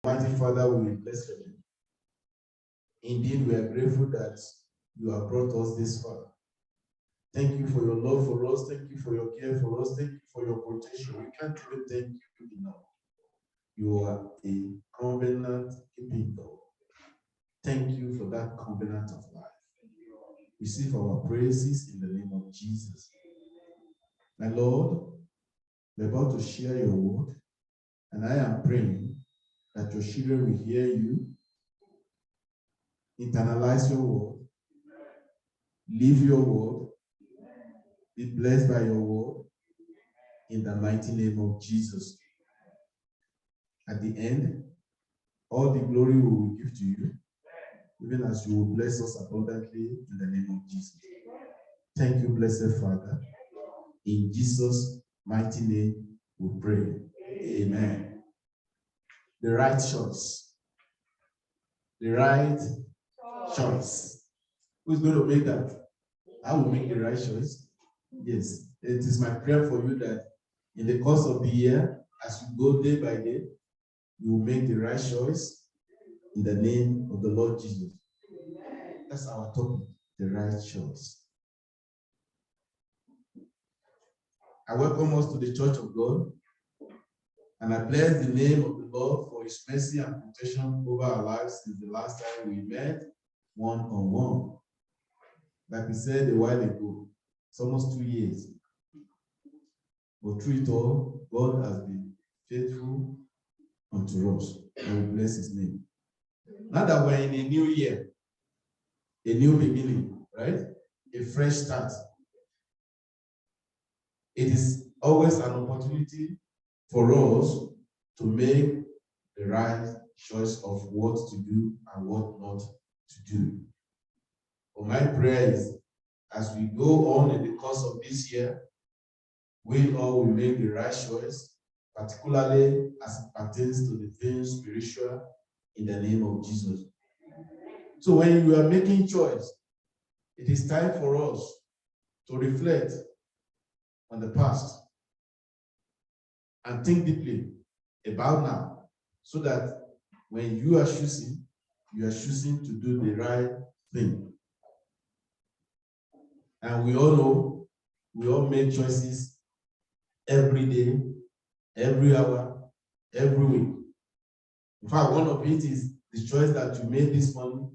Mighty Father, we bless your name. Indeed, we are grateful that you have brought us this far. Thank you for your love for us. Thank you for your care for us. Thank you for your protection. We can't even thank you enough. You are a covenant keeping God. Thank you for that covenant of life. Receive our praises in the name of Jesus. My Lord, we're about to share your word, and I am praying that your children will hear you, internalize your word, live your word, be blessed by your word, in the mighty name of Jesus. At the end, all the glory we will give to you, even as you will bless us abundantly in the name of Jesus. Thank you, blessed Father. In Jesus' mighty name we pray. Amen. The right choice. The right choice. Who's going to make that? I will make the right choice. Yes, it is my prayer for you that in the course of the year, as you go day by day, you will make the right choice in the name of the Lord Jesus. That's our topic, the right choice. I welcome us to the Church of God, and I bless the name of the Lord for his mercy and protection over our lives since the last time we met one-on-one. Like we said a while ago, it's almost 2 years. But through it all, God has been faithful unto us, and we bless his name. Now that we're in a new year, a new beginning, right? A fresh start. It is always an opportunity for us to make the right choice of what to do and what not to do. But my prayer is, as we go on in the course of this year, we all will make the right choice, particularly as it pertains to the things spiritual, in the name of Jesus. So when you are making choice, it is time for us to reflect on the past and think deeply about now, so that when you are choosing to do the right thing. And we all know, we all make choices every day, every hour, every week. In fact, one of it is the choice that you made this morning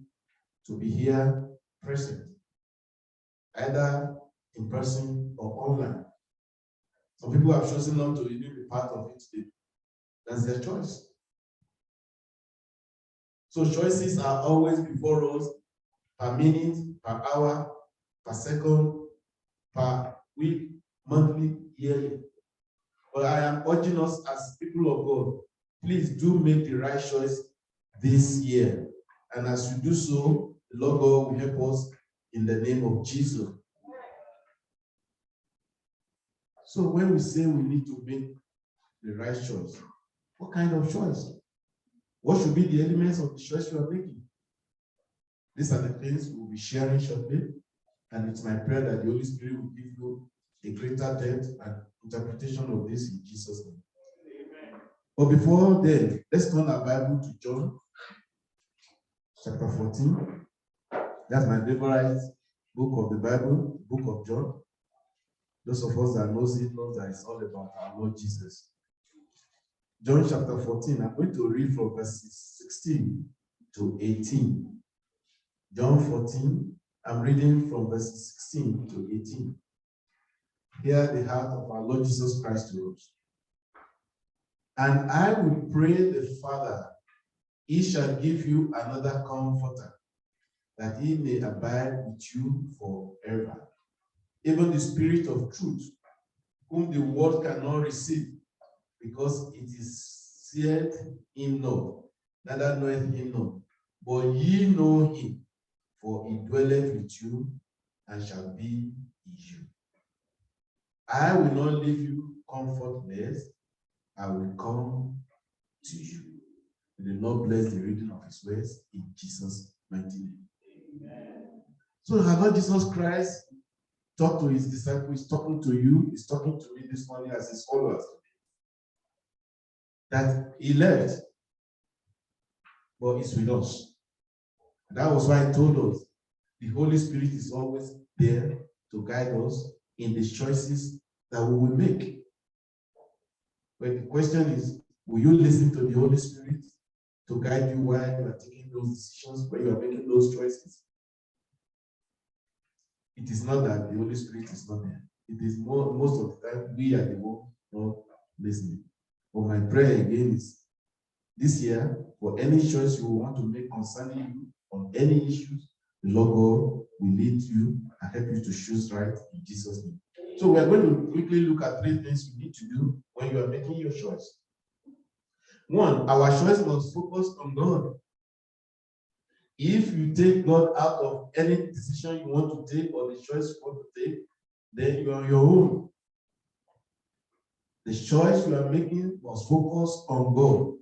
to be here present, either in person or online. Some people have chosen not to even be part of it today. That's their choice. So choices are always before us, per minute, per hour, per second, per week, monthly, yearly. But I am urging us as people of God, please do make the right choice this year. And as you do so, the Lord God will help us in the name of Jesus. So when we say we need to make the right choice, what kind of choice? What should be the elements of the choice you are making? These are the things we'll be sharing shortly. And it's my prayer that the Holy Spirit will give you a greater depth and interpretation of this in Jesus' name. Amen. But before then, let's turn our Bible to John chapter 14. That's my favorite book of the Bible, the book of John. Those of us that knows it know that it's all about our Lord Jesus. John chapter 14, I'm going to read from verses 16 to 18. John 14, I'm reading from verses 16 to 18. Hear the heart of our Lord Jesus Christ to us. And I will pray the Father, he shall give you another comforter, that he may abide with you forever. Even the Spirit of truth, whom the world cannot receive, because it is seeth him not, neither knoweth him not. But ye know him, for he dwelleth with you and shall be in you. I will not leave you comfortless, I will come to you. May the Lord bless the reading of his words in Jesus' mighty name. Amen. So our Lord Jesus Christ talked to his disciples, he's talking to you, he's talking to me this morning as his followers. That he left but it's with us. That was why I told us the Holy Spirit is always there to guide us in the choices that we will make. But the question is, will you listen to the Holy Spirit to guide you while you are taking those decisions, when you are making those choices? It is not that the Holy Spirit is not there. It is most of the time we are the one not listening. But my prayer again is this year, for any choice you want to make concerning you on any issues, the Lord God will lead you and help you to choose right in Jesus' name. So we are going to quickly look at 3 things you need to do when you are making your choice. 1, our choice must focus on God. If you take God out of any decision you want to take or the choice you want to take, then you are on your own. The choice you are making must focus on God.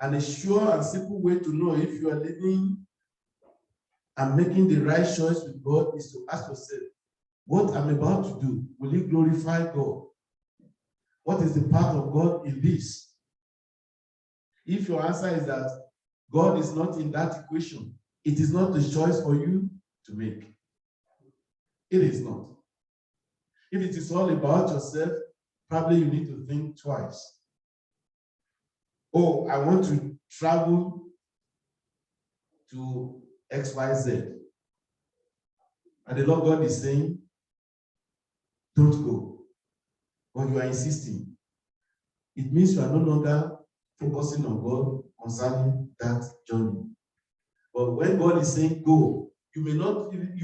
And a sure and simple way to know if you are living and making the right choice with God is to ask yourself, what I'm about to do, will it glorify God? What is the part of God in this? If your answer is that God is not in that equation, it is not a choice for you to make. It is not. If it is all about yourself, probably you need to think twice. Oh, I want to travel to XYZ. And the Lord God is saying, don't go. But you are insisting. It means you are no longer focusing on God concerning that journey. But when God is saying go, you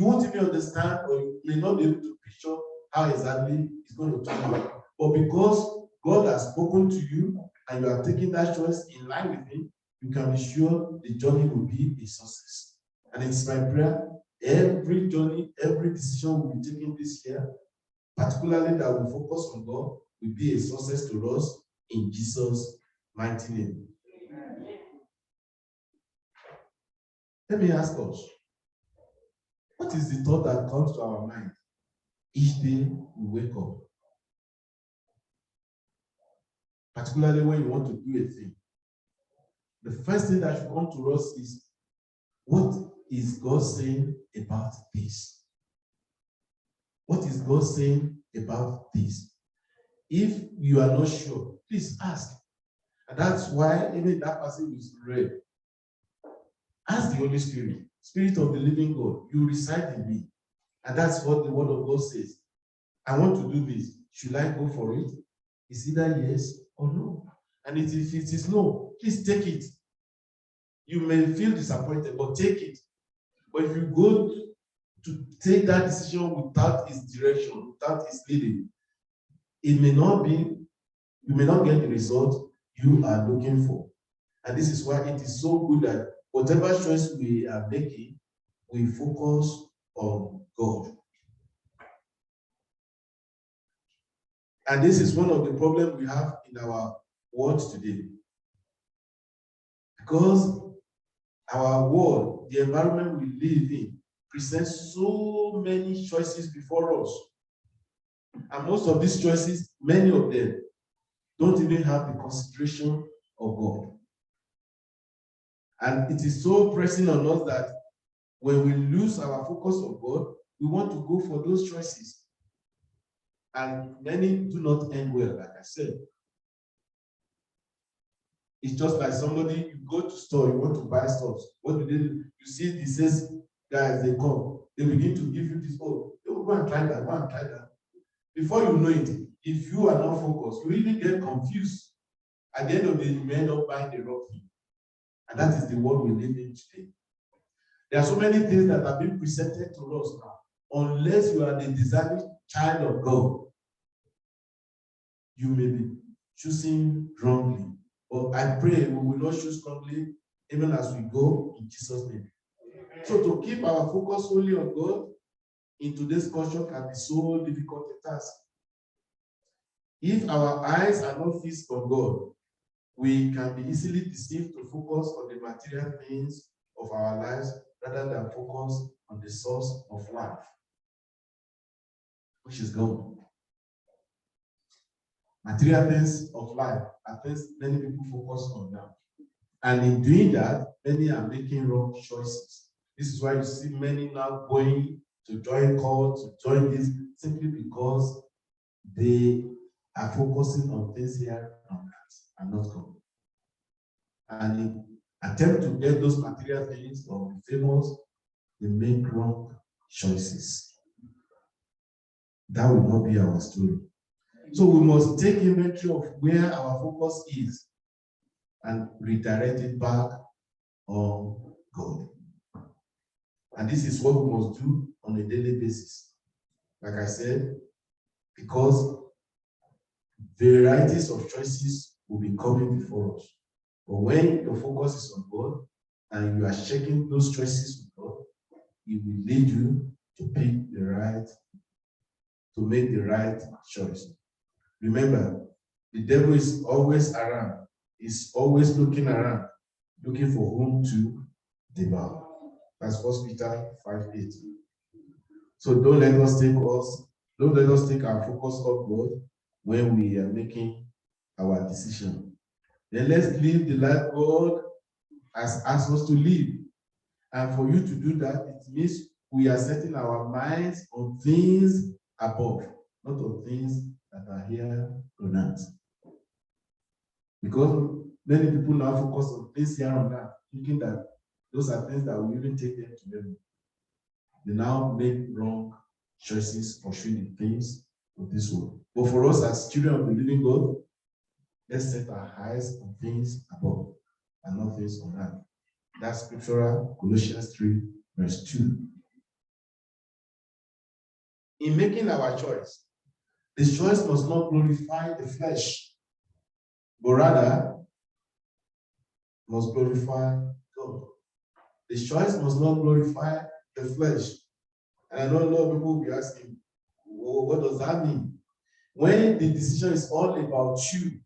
won't even understand, or you may not be able to picture how exactly it's going to turn out. But because God has spoken to you and you are taking that choice in line with Him, you can be sure the journey will be a success. And it's my prayer, every journey, every decision we'll be taking this year, particularly that we focus on God, will be a success to us in Jesus' mighty name. Let me ask us, what is the thought that comes to our mind each day we wake up? Particularly when you want to do a thing. The first thing that should come to us is, what is God saying about this? What is God saying about this? If you are not sure, please ask. And that's why even that passage we read, ask the Holy Spirit, Spirit of the living God, you reside in me. And that's what the word of God says. I want to do this. Should I go for it? It's either yes or no. And if it is no, please take it. You may feel disappointed, but take it. But if you go to take that decision without its direction, without its leading, it may not be, you may not get the result you are looking for. And this is why it is so good that whatever choice we are making, we focus on God. And this is one of the problems we have in our world today. Because our world, the environment we live in, presents so many choices before us. And most of these choices, many of them, don't even have the consideration of God. And it is so pressing on us that when we lose our focus on God, we want to go for those choices. And many do not end well, like I said. It's just like somebody, you go to store, you want to buy stuff. What do they do? You see, it says, guys, they come. They begin to give you this, oh, go and try that, go and try that. Before you know it, if you are not focused, you even get confused. At the end of the day, you may end up buying the wrong thing. And that is the world we live in today. There are so many things that have been presented to us now. Unless you are the desired child of God, you may be choosing wrongly. But I pray we will not choose wrongly even as we go in Jesus' name. So to keep our focus only on God in today's culture can be so difficult a task. If our eyes are not fixed on God, we can be easily deceived to focus on the material things of our lives rather than focus on the source of life, which is God. Material things of life are things many people focus on now. And in doing that, many are making wrong choices. This is why you see many now going to join cults, to join this, simply because they are focusing on things here on earth and not God. And in attempt to get those material things or be famous, they make wrong choices. That will not be our story. So we must take inventory of where our focus is and redirect it back on God. And this is what we must do on a daily basis. Like I said, because varieties of choices will be coming before us. But when your focus is on God and you are checking those choices with God, it will lead you to pick the right, to make the right choice. Remember, the devil is always around. He's always looking around, looking for whom to devour. That's 1 Peter 5:8. So don't let us take our focus off God when we are making our decision. Then let's live the life God has asked us to live. And for you to do that, it means we are setting our minds on things above, not on things that are here on earth. Because many people now focus on things here on earth, thinking that those are things that will even take them to heaven. They now make wrong choices pursuing the things of this world. But for us as children of the living God, let's set our eyes on things above and not things on earth. That's scriptural, Colossians 3, verse 2. In making our choice, the choice must not glorify the flesh, but rather must glorify God. The choice must not glorify the flesh. And I know a lot of people will be asking, well, what does that mean? When the decision is all about you,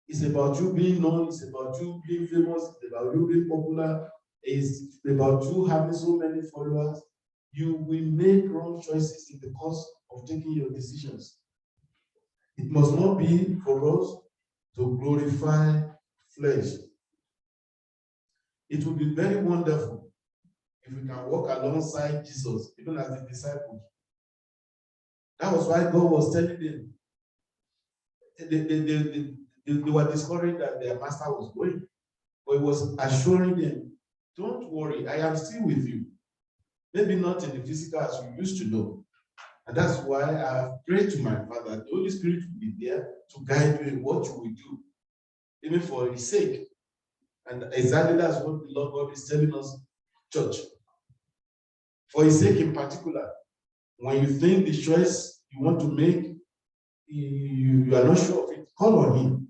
it's about you being known, it's about you being famous, it's about you being popular, it's about you having so many followers, you will make wrong choices in the course of taking your decisions. It must not be for us to glorify flesh. It would be very wonderful if we can walk alongside Jesus, even as the disciples. That was why God was telling them, they were discovering that their master was going, but he was assuring them, don't worry, I am still with you. Maybe not in the physical as you used to know. And that's why I have prayed to my Father, the Holy Spirit will be there to guide you in what you will do, even for his sake. And exactly that's what the Lord God is telling us, church. For his sake in particular, when you think the choice you want to make, you are not sure of it, call on him.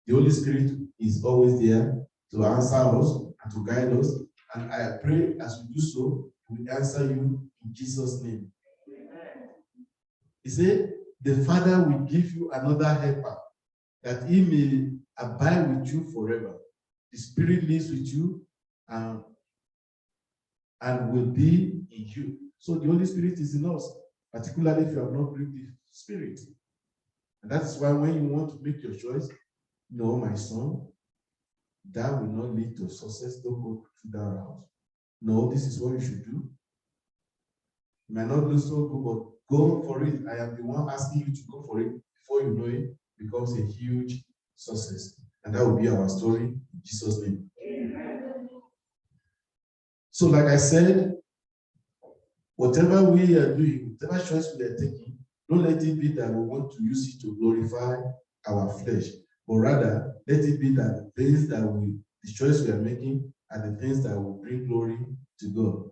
The Holy Spirit is always there to answer us and to guide us. And I pray as we do so, we answer you in Jesus' name. He said, the Father will give you another helper, that he may abide with you forever. The Spirit lives with you and will be in you. So the Holy Spirit is in us, particularly if you have not grieved the Spirit. And that's why when you want to make your choice, no, my son, that will not lead to success. Don't go to that route. No, this is what you should do. It might not look so good, but go for it. I am the one asking you to go for it. Before you know it, becomes a huge success. And that will be our story in Jesus' name. Amen. So, like I said, whatever we are doing, whatever choice we are taking, don't let it be that we want to use it to glorify our flesh, but rather let it be that the things that the choice we are making are the things that will bring glory to God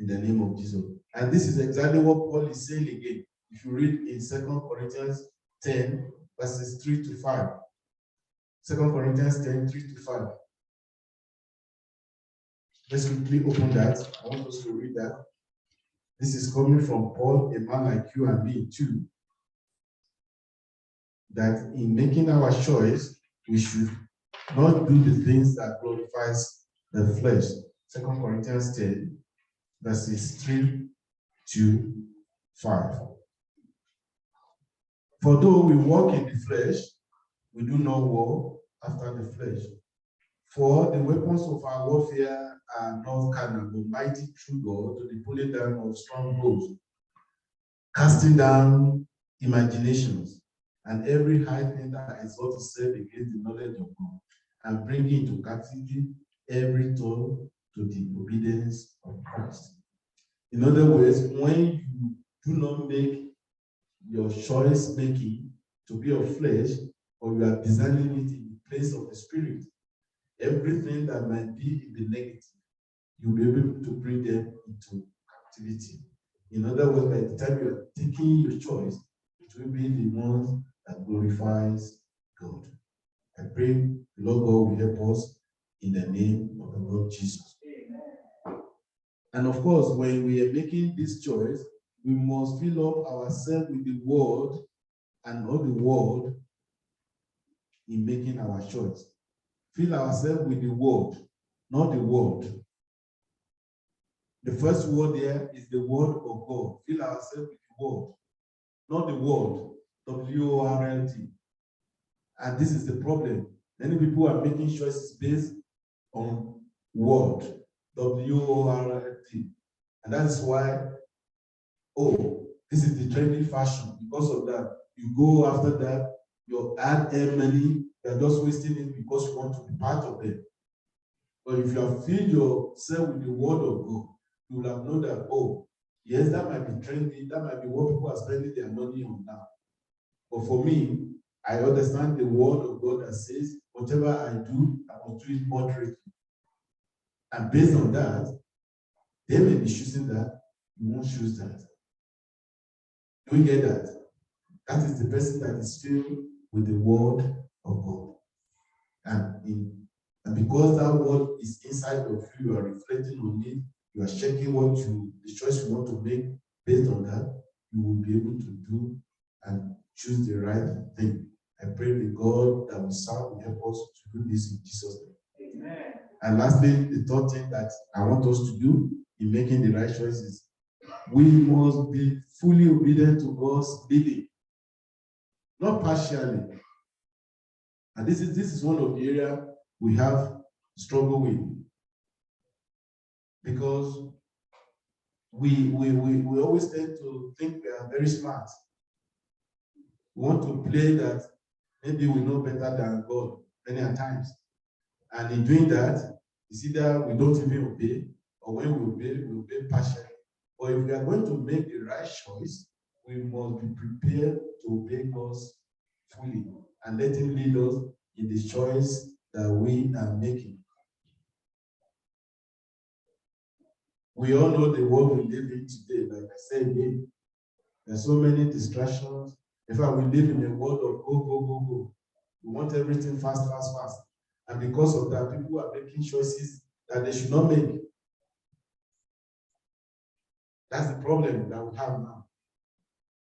in the name of Jesus. And this is exactly what Paul is saying again. If you read in 2 Corinthians 10, verses 3 to 5. 2 Corinthians 10, 3 to 5. Let's quickly open that. I want us to read that. This is coming from Paul, a man like you and me too. That in making our choice, we should not do the things that glorifies the flesh. 2 Corinthians 10, verses 3 to 5. For though we walk in the flesh, we do not war after the flesh. For the weapons of our warfare are not carnal, but mighty through God to the pulling down of strongholds, casting down imaginations, and every high thing that exalts itself against the knowledge of God, and bringing into captivity every thought to the obedience of Christ. In other words, when you do not make your choice making to be of flesh, or you are designing it in the place of the spirit, everything that might be in the negative, you'll be able to bring them into captivity. In other words, by the time you are taking your choice, it will be the one that glorifies God. I pray the Lord God will help us in the name of the Lord Jesus. And of course, when we are making this choice, we must fill up ourselves with the word and not the word in making our choice. Fill ourselves with the word, not the word. The first word there is the word of God. Fill ourselves with the word, not the word, W-O-R-L-D. And this is the problem. Many people are making choices based on word, W-O-R-L-D. And that's why, this is the trendy fashion. Because of that, you go after that, you add money, you're just wasting it because you want to be part of it. But if you have filled yourself with the word of God, you will have known that, yes, that might be trendy, that might be what people are spending their money on now. But for me, I understand the word of God that says, whatever I do, I must do it moderately. And based on that, they may be choosing that, you won't choose that. Do you get that? That is the person that is filled with the word of God. And because that word is inside of you, you are reflecting on it, you are checking the choice you want to make based on that, you will be able to do and choose the right thing. I pray the God that we serve will help us to do this in Jesus' name. Amen. And lastly, the third thing that I want us to do in making the right choices, we must be fully obedient to God's leading, not partially. And this is one of the areas we have struggle with, because we always tend to think we are very smart. We want to play that maybe we know better than God many times. And in doing that, it's either we don't even obey, or when we obey partially. But if we are going to make the right choice, we must be prepared to obey God fully and let Him lead us in the choice that we are making. We all know the world we live in today. Like I said again, there's so many distractions. In fact, we live in a world of go, go, go, go. We want everything fast, fast, fast. And because of that, people are making choices that they should not make. That's the problem that we have now.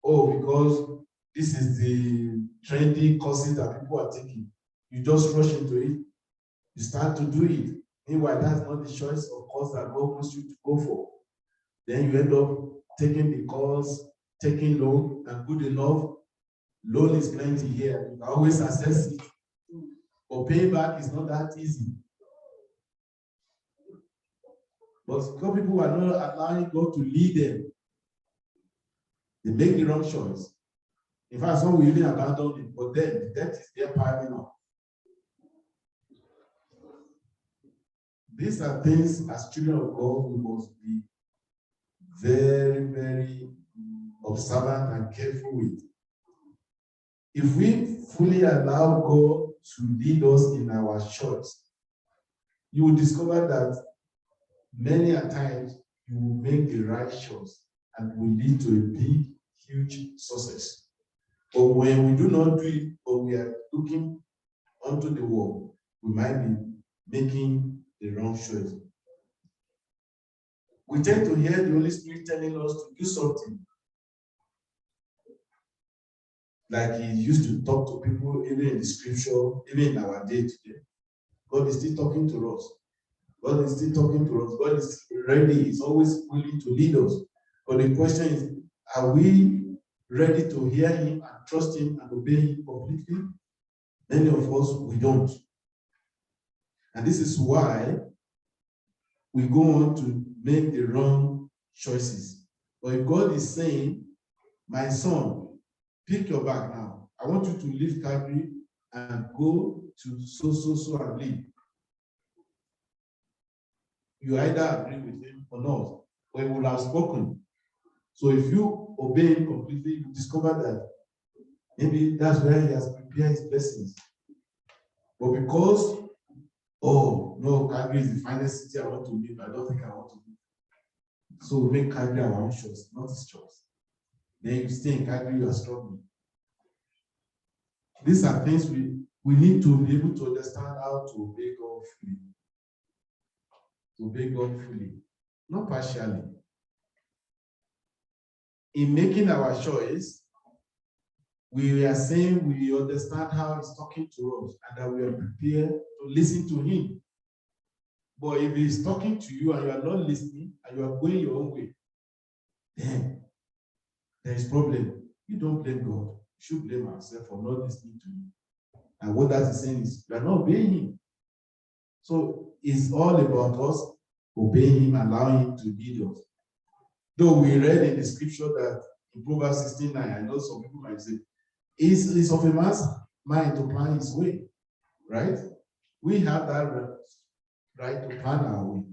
Because this is the trendy courses that people are taking. You just rush into it. You start to do it. Meanwhile, that's not the choice of course that God wants you to go for. Then you end up taking the course, taking loan, and good enough. Loan is plenty here. You can always access it. But paying back is not that easy. But some people are not allowing God to lead them. They make the wrong choice. In fact, some will even abandon it, but then the debt is there piling up. These are things as children of God we must be very, very observant and careful with. If we fully allow God to lead us in our choice, you will discover that many a times you will make the right choice and will lead to a big, huge success. But when we do not do it, or we are looking onto the wall, we might be making the wrong choice. We tend to hear the Holy Spirit telling us to do something. Like He used to talk to people, even in the scripture, even in our day today. God is still talking to us. God is still talking to us. God is ready. He's always willing to lead us. But the question is, are we ready to hear Him and trust Him and obey Him completely? Many of us, we don't. And this is why we go on to make the wrong choices. But if God is saying, my son, pick your bag now. I want you to leave Calgary and go to so and live. You either agree with him or not, but he will have spoken. So if you obey him completely, you discover that maybe that's where he has prepared his blessings. But because, oh no, Calgary is the finest city I want to live, I don't think I want to live. So we make Calgary our own choice, not his choice. Then you stay in Calgary, you are struggling. These are things we need to be able to understand how to obey God fully. To obey God fully, not partially. In making our choice, we are saying we understand how he's talking to us and that we are prepared to listen to him. But if he's talking to you and you are not listening and you are going your own way, then there is problem. You don't blame God. You should blame ourselves for not listening to him. And what that is saying is, we are not obeying him. So it's all about us obeying him, allowing him to lead us. Though we read in the scripture that in Proverbs 16:9, I know some people might say, it's of a man's mind to plan his way, right? We have that right to plan our way.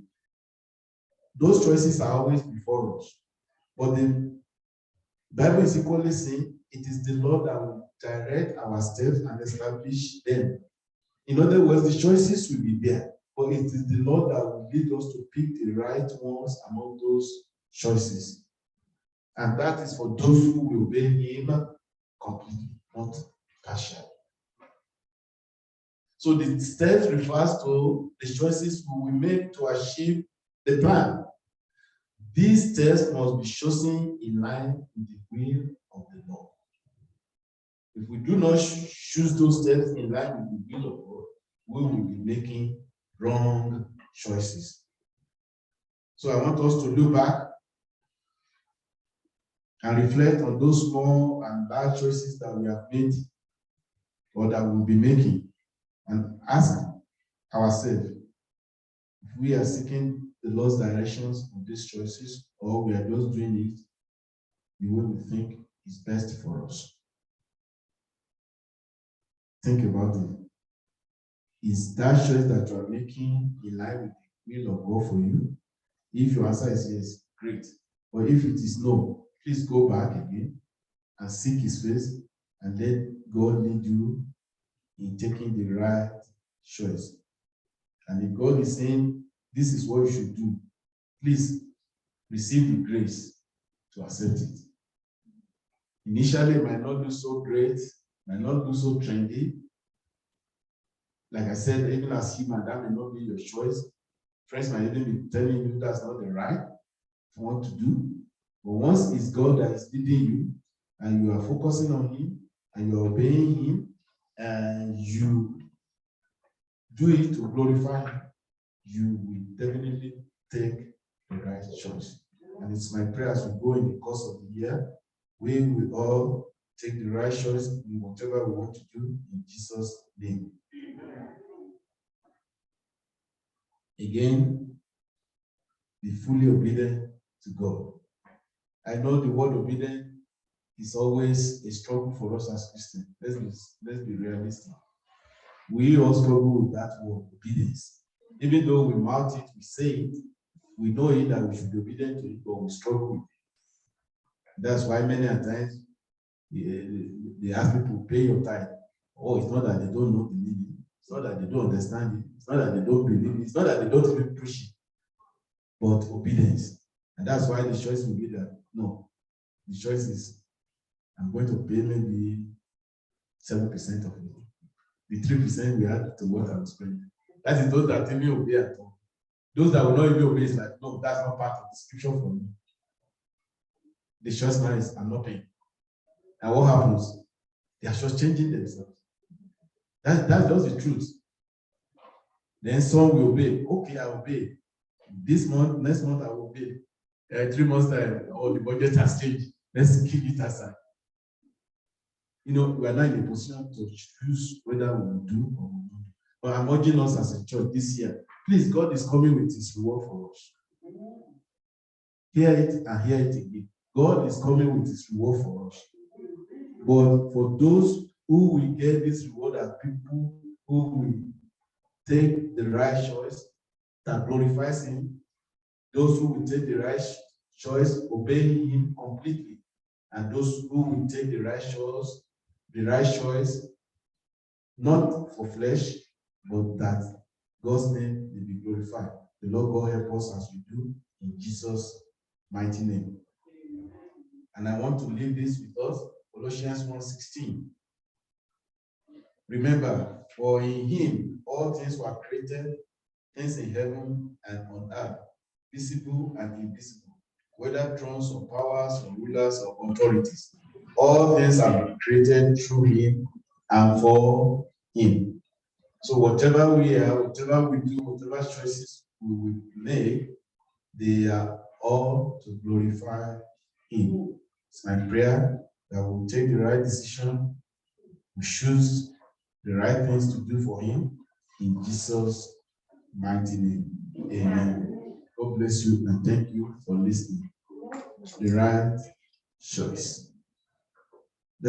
Those choices are always before us. But the Bible is equally saying it is the Lord that will direct our steps and establish them. In other words, the choices will be there, but it is the Lord that will lead us to pick the right ones among those choices. And that is for those who will obey him completely, not partially. So the steps refers to the choices we will make to achieve the plan. These steps must be chosen in line with the will of the Lord. If we do not choose those steps in line with the will of God, we will be making wrong choices. So I want us to look back and reflect on those small and large choices that we have made or that we'll be making, and ask ourselves if we are seeking the Lord's directions on these choices, or we are just doing it the way we think is best for us. Think about it. Is that choice that you are making in line with the will of God for you? If your answer is yes, great. But if it is no, please go back again and seek his face and let God lead you in taking the right choice. And if God is saying, this is what you should do, please receive the grace to accept it. Initially, it might not do so great, might not do so trendy. Like I said, even as human, that may not be your choice. Friends might even be telling you that's not the right thing to do. But once it's God that is leading you, and you are focusing on him, and you're obeying him, and you do it to glorify him, you will definitely take the right choice. And it's my prayer as we go in the course of the year, we will all take the right choice in whatever we want to do in Jesus' name. Again, be fully obedient to God. I know the word obedient is always a struggle for us as Christians. Let's be realistic. We all struggle with that word, obedience. Even though we mouth it, we say it, we know it that we should be obedient to it, but we struggle with it. That's why many times they ask people to pay your tithe. Oh, it's not that they don't know the meaning. It's not that they don't understand it. It's not that they don't believe it. It's not that they don't even preach it. But obedience. And that's why the choice will be that, no, the choice is, I'm going to pay maybe 7% of it. The 3% we add to what I'm spending. That is those that even obey at all. Those that will not even obey is like, no, that's not part of the scripture for me. The choice now is, I'm not paying. And what happens? They are just changing themselves. That's just the truth. Then some will obey. Okay, I obey. This month, next month, I will obey. 3 months time, the budget has changed. Let's keep it aside. We are not in a position to choose whether we will do or we will not do. But I'm urging us as a church this year, please, God is coming with his reward for us. Hear it and hear it again. God is coming with his reward for us. But for those who will get this reward are people who will take the right choice that glorifies him, those who will take the right choice, obeying him completely, and those who will take the right choice, not for flesh, but that God's name will be glorified. The Lord God help us as we do in Jesus' mighty name. And I want to leave this with us, Colossians 1:16. Remember, for in him all things were created, things in heaven and on earth, visible and invisible, whether thrones or powers or rulers or authorities. All things are created through him and for him. So whatever we are, whatever we do, whatever choices we will make, they are all to glorify him. It's my prayer that we'll take the right decision, we choose the right things to do for him in Jesus' mighty name. Amen. God bless you and thank you for listening. The right choice.